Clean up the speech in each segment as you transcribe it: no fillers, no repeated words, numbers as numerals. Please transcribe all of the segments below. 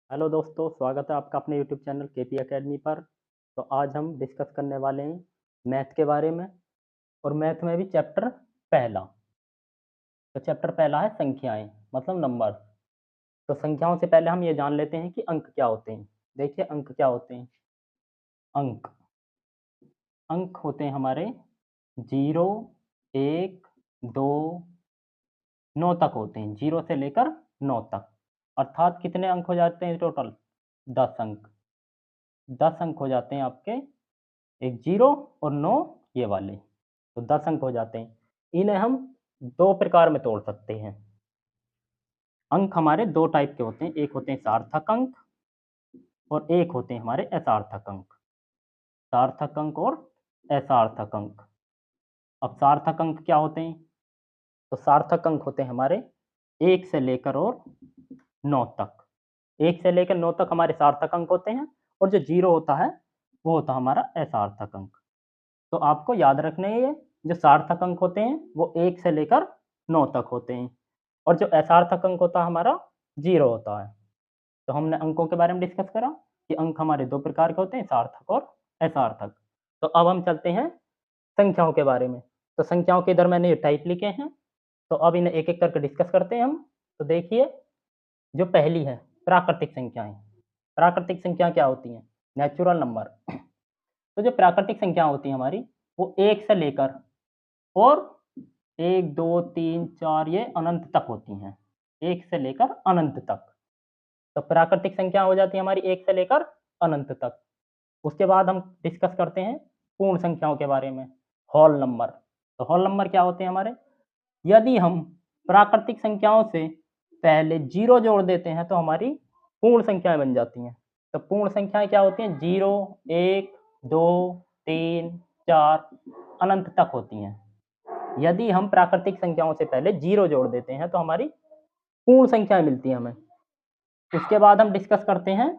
Hello दोस्तों, स्वागत है आपका अपने यूट्यूब चैनल केपी एकेडमी पर। तो आज हम डिस्कस करने वाले हैं मैथ के बारे में। और मैथ में भी चैप्टर पहला। तो चैप्टर पहला है संख्याएं, मतलब नंबर। तो संख्याओं से पहले हम ये जान लेते हैं कि अंक क्या होते हैं। देखिए अंक क्या होते हैं। अंक अंक होते हैं हमारे 0, 1, 2, 9 तक होते हैं। 0 से लेकर 9 तक। अर्थात कितने अंक हो जाते हैं टोटल? 10 अंक। 10 अंक हो जाते हैं आपके। एक 0 और 9 ये वाले। तो 10 अंक हो जाते हैं। इन्हें हम दो प्रकार में तोड़ सकते हैं। अंक हमारे दो टाइप के होते हैं, एक होते हैं सार्थक अंक और एक होते हैं हमारे असार्थक अंक। सार्थक अंक और असार्थक अंक। अब सार्थक अंक क्या होते हैं? तो सार्थक अंक होते हैं हमारे 1 से लेकर और 9 तक। 1 से लेकर 9 तक हमारे सार्थक अंक होते हैं। और जो 0 होता है वो होता है हमारा असार्थक अंक। तो आपको याद रखना है, ये जो सार्थक अंक होते हैं वो 1 से लेकर 9 तक होते हैं। और जो असार्थक अंक होता है हमारा 0 होता है। तो हमने अंकों के बारे में डिस्कस करा कि अंक हमारे दो प्रकार के होते हैं, सार्थक और असार्थक। तो अब हम चलते हैं संख्याओं के बारे में। तो संख्याओं के इधर मैंने ये टाइप लिखे हैं। तो अब इन्हें एक एक करके डिस्कस करते हैं हम। तो देखिए, जो पहली है प्राकृतिक संख्याएं। प्राकृतिक संख्या क्या होती हैं? Natural number. तो जो प्राकृतिक संख्या होती है हमारी, वो 1 से लेकर और 1, 2, 3, 4 ये अनंत तक होती हैं। 1 से लेकर अनंत तक। तो प्राकृतिक संख्या हो जाती है हमारी 1 से लेकर अनंत तक। उसके बाद हम डिस्कस करते हैं पूर्ण संख्याओं के बारे में, होल नंबर। तो होल नंबर क्या होते हैं हमारे? यदि हम प्राकृतिक संख्याओं से पहले 0 जोड़ देते हैं तो हमारी पूर्ण संख्याएं बन जाती हैं। तो पूर्ण संख्याएं क्या होती हैं? 0, 1, 2, 3, 4 अनंत तक होती हैं। यदि हम प्राकृतिक संख्याओं से पहले 0 जोड़ देते हैं तो हमारी पूर्ण संख्याएं मिलती हैं हमें। उसके बाद हम डिस्कस करते हैं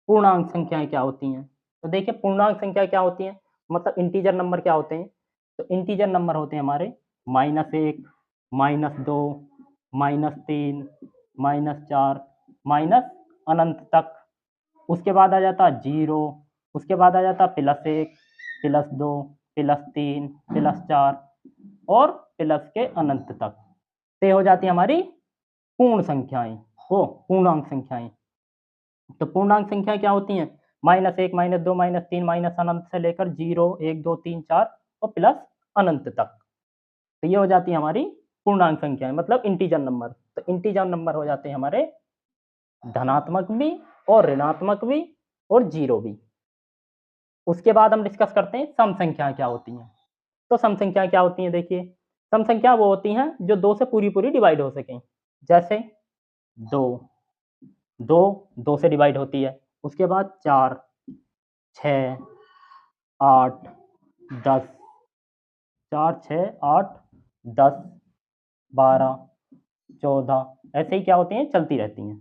पूर्णांक संख्याएं क्या होती हैं। तो देखिए, पूर्णांक संख्या क्या होती है, मतलब इंटीजर नंबर क्या होते हैं। तो इंटीजर नंबर होते हैं हमारे -1, -2, -3, -4, माइनस अनंत तक। उसके बाद आ जाता है 0। उसके बाद आ जाता है +1, +2, +3, +4 और प्लस के अनंत तक। तो हो जाती है हमारी पूर्ण संख्याएं, वो पूर्णांक संख्याएं। तो पूर्णांक संख्या क्या होती हैं? -1, -2, -3, माइनस अनंत से लेकर 0, 1, 2, 3, 4 और प्लस अनंत तक। तो ये हो जाती है हमारी पूर्णांक संख्याएं, मतलब इंटीजर नंबर। तो इंटीजर नंबर हो जाते हैं हमारे धनात्मक भी और ऋणात्मक भी और 0 भी। उसके बाद हम डिस्कस करते हैं सम संख्या क्या होती हैं। तो सम संख्या क्या होती हैं? देखिए, सम संख्या वो होती हैं जो 2 से पूरी पूरी डिवाइड हो सकें। जैसे 2, 2 2 से डिवाइड होती है। उसके बाद 4, 6, 8, 10, 4, 6, 8, 10, 12, 14 ऐसे ही क्या होती हैं, चलती रहती हैं।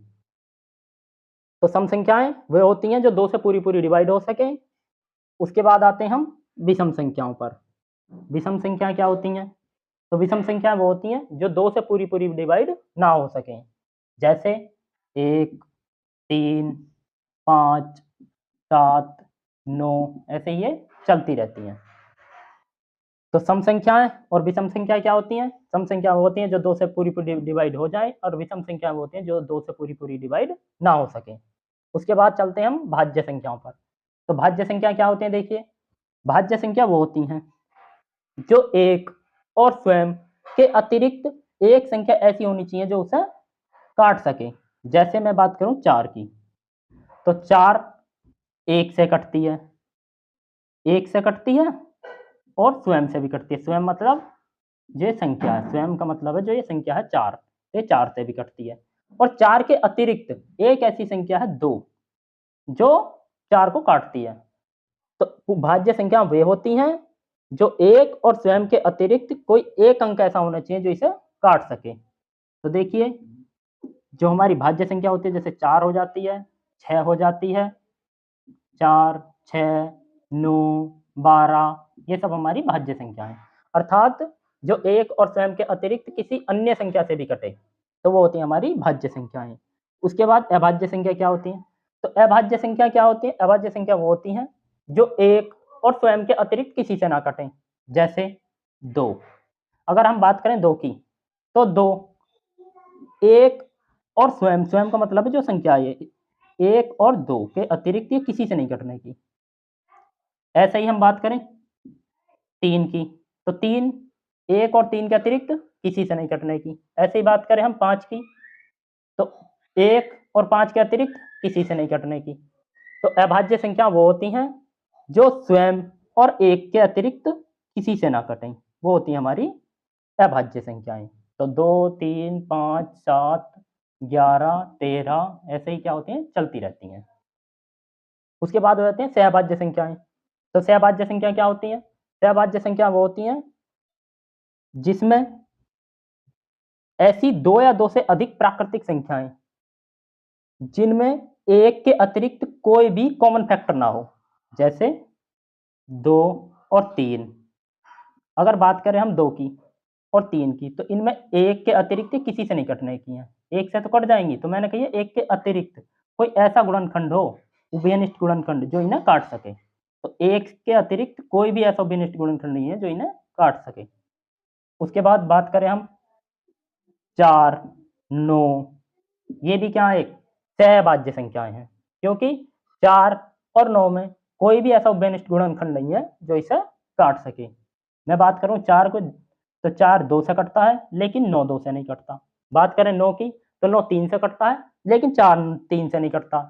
तो सम संख्याएं वे होती हैं जो 2 से पूरी पूरी डिवाइड हो सकें। उसके बाद आते हैं हम विषम संख्याओं पर। विषम संख्या क्या होती हैं? तो विषम संख्या वो होती हैं जो 2 से पूरी पूरी डिवाइड ना हो सकें। जैसे 1, 3, 5, 7, 9 ऐसे ही ये चलती रहती हैं। तो सम संख्याएं और विषम संख्या क्या होती हैं? सम संख्या वो होती हैं जो 2 से पूरी पूरी डिवाइड हो जाए, और विषम संख्या वो होती हैं जो 2 से पूरी पूरी डिवाइड ना हो सके। उसके बाद चलते हैं हम भाज्य संख्याओं पर। तो भाज्य संख्या क्या होते हैं? देखिए, भाज्य संख्या वो होती हैं जो एक और स्वयं के अतिरिक्त एक संख्या ऐसी होनी चाहिए जो उसे काट सके। जैसे मैं बात करूं 4 की, तो 4 1 से कटती है, 1 से कटती है और स्वयं से भी कटती है। स्वयं मतलब ये संख्या है, स्वयं का मतलब है जो ये संख्या है 4, ये 4 से भी कटती है। और 4 के अतिरिक्त एक ऐसी संख्या है 2 जो 4 को काटती है। तो भाज्य संख्या वे होती हैं जो एक और स्वयं के अतिरिक्त कोई एक अंक ऐसा होना चाहिए जो इसे काट सके। तो देखिए, जो हमारी भाज्य संख्या होती है, जैसे 4 हो जाती है, 6 हो जाती है, 4, 6, 9, 12 ये सब हमारी भाज्य संख्या है। अर्थात जो एक और स्वयं के अतिरिक्त किसी अन्य संख्या से भी कटे, तो वो होती है हमारी भाज्य संख्याएं। उसके बाद अभाज्य संख्या क्या होती है? तो अभाज्य संख्या क्या होती है? अभाज्य संख्या वो होती हैं जो एक और स्वयं के अतिरिक्त किसी से ना कटें। जैसे 2, अगर हम बात करें 2 की, तो 2 एक और स्वयं, स्वयं का मतलब है जो संख्या है, 1 और 2 के अतिरिक्त ये किसी से नहीं कटने की। ऐसे ही हम बात करें 3 की, तो 3 1 और 3 के अतिरिक्त किसी से नहीं कटने की। ऐसे ही बात करें हम 5 की, तो 1 और 5 के अतिरिक्त किसी से नहीं कटने की। तो अभाज्य संख्या वो होती हैं जो स्वयं और 1 के अतिरिक्त किसी से ना कटें, वो होती है हमारी अभाज्य संख्याएं। तो 2 3 5 7 11 13 ऐसे ही क्या होती हैं, चलती रहती हैं। उसके बाद हो जाते हैं सहभाज्य संख्याएं। तो सहभाज्य संख्या क्या होती है? सहभाज्य संख्या वो होती हैं जिसमें ऐसी 2 या 2 से अधिक प्राकृतिक संख्याएं जिनमें 1 के अतिरिक्त कोई भी कॉमन फैक्टर ना हो। जैसे 2 और 3, अगर बात करें हम 2 की और 3 की, तो इनमें 1 के अतिरिक्त किसी से नहीं कटने की है। 1 से तो कट जाएंगी, तो मैंने कही 1 के अतिरिक्त कोई ऐसा गुणनखंड हो, उभयनिष्ठ गुणनखंड, जो इन्हें काट सके। तो 1 के अतिरिक्त कोई भी ऐसा उभयनिष्ठ गुणनखंड नहीं है जो इन्हें काट सके। उसके बाद बात करें हम 4 9, ये भी क्या है, एक सहभाज्य संख्याएं हैं, क्योंकि 4 और 9 में कोई भी ऐसा उभयनिष्ठ गुणनखंड नहीं है जो इसे काट सके। मैं बात करूं 4 को, तो 4 2 से कटता है लेकिन 9 2 से नहीं कटता। बात करें 9 की, तो 9 3 से कटता है लेकिन 4 3 से नहीं कटता।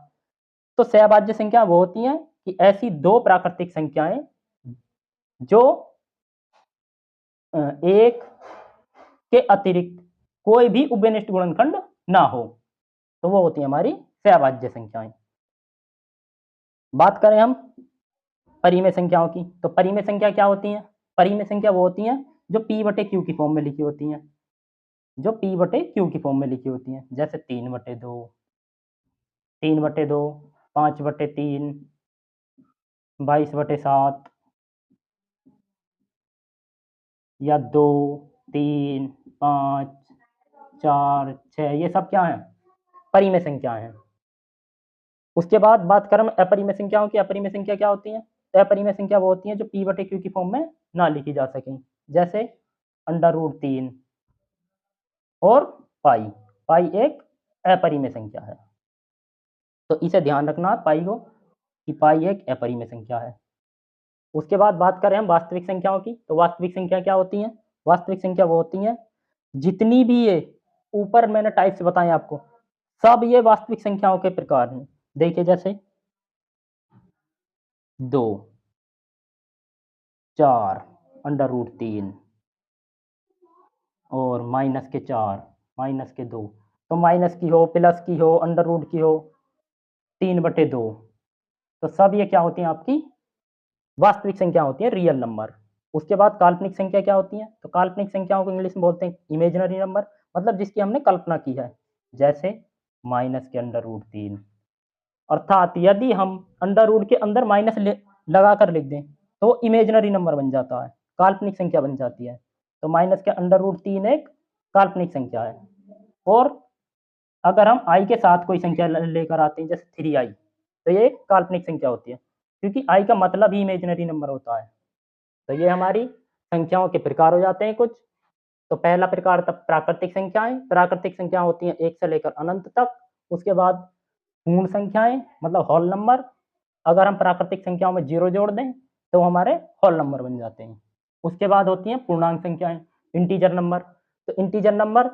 तो सहभाज्य संख्या वो होती हैं कि ऐसी 2 प्राकृतिक संख्याएं जो 1 के अतिरिक्त कोई भी उभयनिष्ठ गुणनखंड ना हो, तो वो होती है हमारी सहभाज्य संख्याएं। बात करें हम परिमेय संख्याओं की, तो परिमेय संख्या क्या होती है? परिमेय संख्या वो होती है जो p बटे q की फॉर्म में लिखी होती हैं, जो p बटे q की फॉर्म में लिखी होती हैं। जैसे 3 बटे 2, 3 बटे 2, 5 बटे 3, 22 बटे 7, या 2 3 5 4 6, ये सब क्या है? परिमेय संख्या है। उसके बाद बात करें अपरिमेय संख्याओं की। अपरिमेय संख्या क्या होती है? अपरिमेय संख्या वो होती है जो p बटे q की फॉर्म में ना लिखी जा सके। जैसे √3 और पाई। पाई एक अपरिमेय संख्या है, तो इसे ध्यान रखना है पाई को, कि पाई एक अपरिमेय संख्या है। उसके बाद बात करें हम वास्तविक संख्याओं की, तो वास्तविक संख्या क्या होती है? वास्तविक संख्या वो होती है जितनी भी ये ऊपर मैंने टाइप्स बताए आपको, सब ये वास्तविक संख्याओं के प्रकार हैं। देखिए जैसे 2 4 √3 और -4 -2, तो माइनस की हो, प्लस की हो, अंडर रूट की हो, 3 बटे 2, तो सब ये क्या होती हैं आपकी वास्तविक संख्या होती है, रियल नंबर। उसके बाद काल्पनिक संख्या क्या होती है? तो काल्पनिक संख्याओं को इंग्लिश में बोलते हैं इमेजिनरी नंबर, मतलब जिसकी हमने कल्पना की है। जैसे -√3, अर्थात यदि हम अंडर रूट के अंदर माइनस लगा कर लिख दें तो इमेजिनरी नंबर बन जाता है, काल्पनिक संख्या बन जाती है। तो माइनस के √3 एक काल्पनिक संख्या है। और अगर हम i के साथ कोई संख्या लेकर आते हैं, जैसे 3i, तो ये एक काल्पनिक संख्या होती है, क्योंकि i का मतलब ही इमेजिनरी नंबर होता है। तो ये हमारी संख्याओं के प्रकार हो जाते हैं कुछ। तो पहला प्रकार तब प्राकृतिक संख्याएं। प्राकृतिक संख्या होती हैं 1 से लेकर अनंत तक। उसके बाद पूर्ण संख्याएं, मतलब होल नंबर। अगर हम प्राकृतिक संख्याओं में 0 जोड़ दें तो हमारे होल नंबर बन जाते हैं। उसके बाद होती हैं पूर्णांक संख्याएं, इंटीजर नंबर। तो इंटीजर नंबर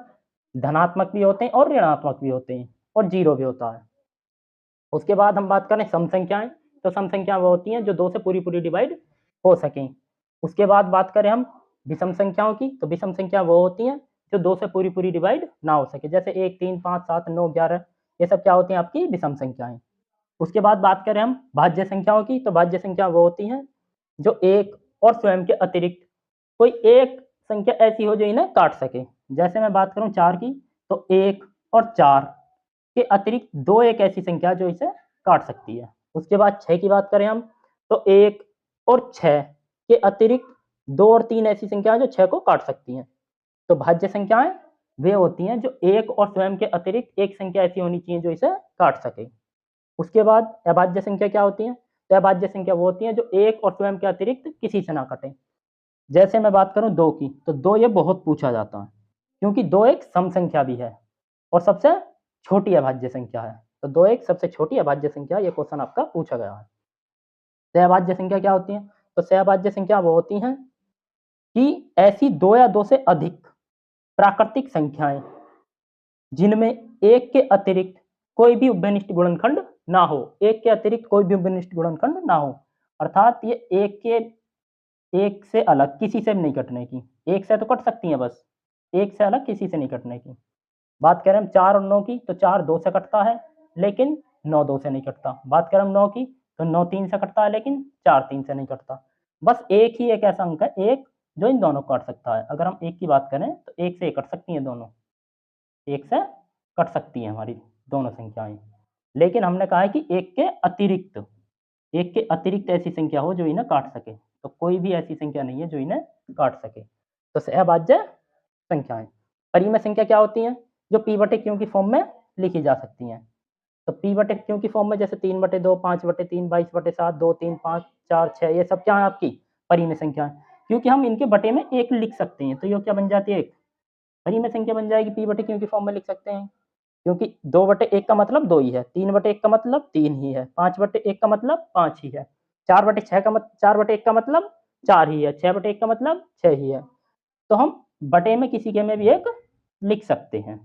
धनात्मक भी होते हैं और ऋणात्मक भी होते हैं, और 0 भी होता है। उसके बाद हम बात करें सम संख्याएं, तो सम संख्या वो होती हैं जो 2 से पूरी डिवाइड हो सकें। उसके बाद बात करें हम विषम संख्याओं की, तो विषम संख्या वो होती हैं जो 2 से पूरी डिवाइड ना हो सके। जैसे 1 3 5 7 9 11, ये सब क्या होती हैं आपकी विषम संख्याएं। उसके बाद बात करें हम भाज्य संख्याओं की, तो भाज्य संख्या वो होती हैं जो एक और स्वयं के अतिरिक्त कोई एक संख्या ऐसी हो जो इन्हें काट सके। जैसे मैं बात करूं 4 की, तो 1 और 4 के अतिरिक्त 2 एक ऐसी संख्या जो इसे काट सकती है। उसके बाद 6 की बात करें हम, तो 1 और 6 के अतिरिक्त 2 और 3 ऐसी संख्या जो 6 को काट सकती हैं। तो भाज्य संख्याएं वे होती हैं जो एक और स्वयं के अतिरिक्त एक संख्या ऐसी होनी चाहिए जो इसे काट सके। उसके बाद अभाज्य संख्या क्या होती है? तो अभाज्य संख्या वो होती है जो एक और स्वयं के अतिरिक्त किसी से ना कटे। जैसे मैं बात करूं 2 की, तो 2 ये बहुत पूछा जाता है, क्योंकि 2 एक सम संख्या भी है और सबसे छोटी अभाज्य संख्या है। तो 2 एक सबसे छोटी अभाज्य संख्या, ये क्वेश्चन आपका पूछा गया है। सहअभाज्य संख्या क्या होती है? तो सहअभाज्य संख्या वो होती हैं कि ऐसी 2 या 2 से अधिक प्राकृतिक संख्याएं जिनमें एक के अतिरिक्त कोई भी उभयनिष्ठ गुणनखंड ना हो, एक के अतिरिक्त कोई भी उभयनिष्ठ गुणनखंड ना हो, अर्थात ये एक से अलग किसी से भी नहीं कटने की। एक से तो कट सकती हैं बस, एक से अलग किसी से नहीं कटने की। बात करें हम 4 और 9 की, तो 4 2 से कटता है लेकिन 9 2 से नहीं कटता। बात करें हम 9 की, तो 9 3 से कटता है लेकिन 4 3 से नहीं कटता। बस एक ही एक ऐसा अंक है एक जो इन दोनों को काट सकता है। अगर हम एक की बात करें तो एक से एक कट सकती हैं दोनों, एक से कट सकती हैं हमारी दोनों संख्याएं। लेकिन हमने कहा है कि एक के अतिरिक्त ऐसी संख्या हो जो इन्हें काट सके, तो कोई भी ऐसी संख्या नहीं है जो इन्हें काट सके। तो सहअभाज्य संख्याएं। परिमेय संख्या क्या होती हैं? जो p बटे q की फॉर्म में लिखी जा सकती हैं। तो p बटे q की फॉर्म में जैसे 3/2, 5/3, 22/7, 2, 3, 5, 4, 6, ये सब क्या है आपकी परिमेय संख्या है। क्योंकि हम इनके बटे में एक लिख सकते हैं, तो ये क्या बन जाती है? एक परिमेय संख्या बन जाएगी, p बटे q की फॉर्म में लिख सकते हैं। क्योंकि 2/1 का मतलब 2 ही है, 3/1 का मतलब 3 ही है, 5/1 का मतलब 5 ही है, 4/1 का मतलब 4 ही है, 6/1 का मतलब 6 ही है। तो हम बटे में किसी के में भी एक लिख सकते हैं।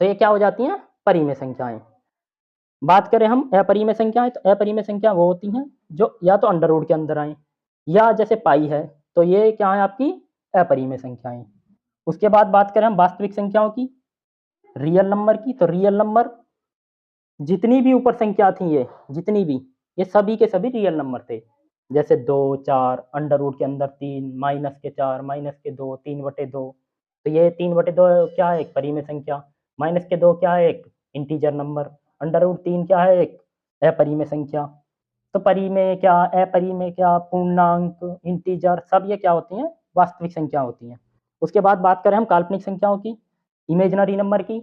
तो ये क्या हो जाती हैं? परिमेय संख्याएं। बात करें हम अपरिमेय संख्याएं, तो अपरिमेय संख्या वो होती हैं जो या तो अंडर रूट के अंदर आए, या जैसे पाई है, तो ये क्या है आपकी अपरिमेय संख्याएं। उसके बाद बात करें हम वास्तविक संख्याओं की, रियल नंबर की, तो रियल नंबर जितनी भी ऊपर संख्या थी, ये जितनी भी, ये सभी के सभी रियल नंबर थे। जैसे 2 4 अंडर रूट के अंदर 3 माइनस के 4 माइनस के 2 3/2, तो ये 3/2 क्या है? एक परिमेय संख्या। माइनस के 2 क्या है? एक इंटीजर नंबर। अंडर रूट 3 क्या है? एक अपरिमेय संख्या। तो परिमेय क्या, अपरिमेय क्या, पूर्णांक, इंटीजर, सब ये क्या होती हैं? वास्तविक संख्या होती हैं। उसके बाद बात करें हम काल्पनिक संख्याओं की, इमेजिनरी नंबर की,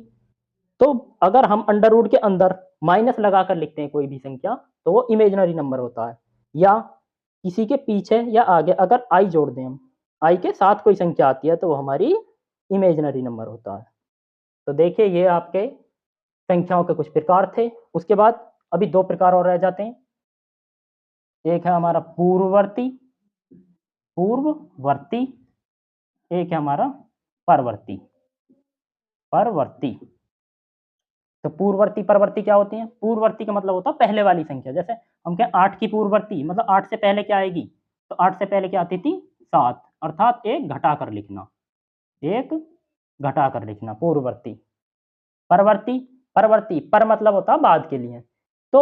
तो अगर हम अंडर रूट के अंदर माइनस लगाकर लिखते हैं कोई भी संख्या, तो वो इमेजिनरी नंबर होता है। या किसी के पीछे या आगे अगर आई जोड़ दें हम, आई के साथ कोई संख्या आती है, तो वो हमारी इमेजिनरी नंबर होता है। तो देखिए ये आपके संख्याओं के कुछ प्रकार थे। उसके बाद अभी 2 प्रकार और रह जाते हैं। एक है हमारा पूर्ववर्ती, एक है हमारा परवर्ती। तो पूर्ववर्ती परवर्ती क्या होती है? पूर्ववर्ती का मतलब होता है पहले वाली संख्या। जैसे हम कहें 8 की पूर्ववर्ती, मतलब 8 से पहले क्या आएगी? तो 8 से पहले क्या आती थी? 7, अर्थात एक घटा कर लिखना, एक घटा कर लिखना पूर्ववर्ती। परवर्ती, परवर्ती पर मतलब होता है बाद के लिए। तो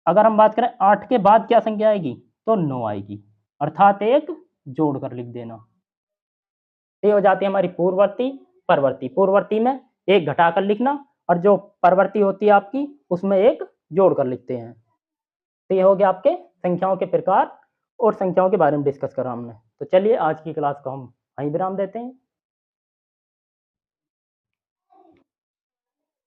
अगर हम बात करें 8 के बाद क्या संख्या आएगी? तो 9 आएगी, अर्थात एक जोड़ कर लिख देना। ये हो जाती है हमारी पूर्ववर्ती परवर्ती। पूर्ववर्ती में एक घटा कर लिखना, और जो परवर्ती होती है आपकी, उसमें एक जोड़ कर लिखते हैं। तो ये हो गया आपके संख्याओं के प्रकार और संख्याओं के बारे में डिस्कस करा हमने। तो चलिए आज की क्लास को हम वहीं विराम देते हैं।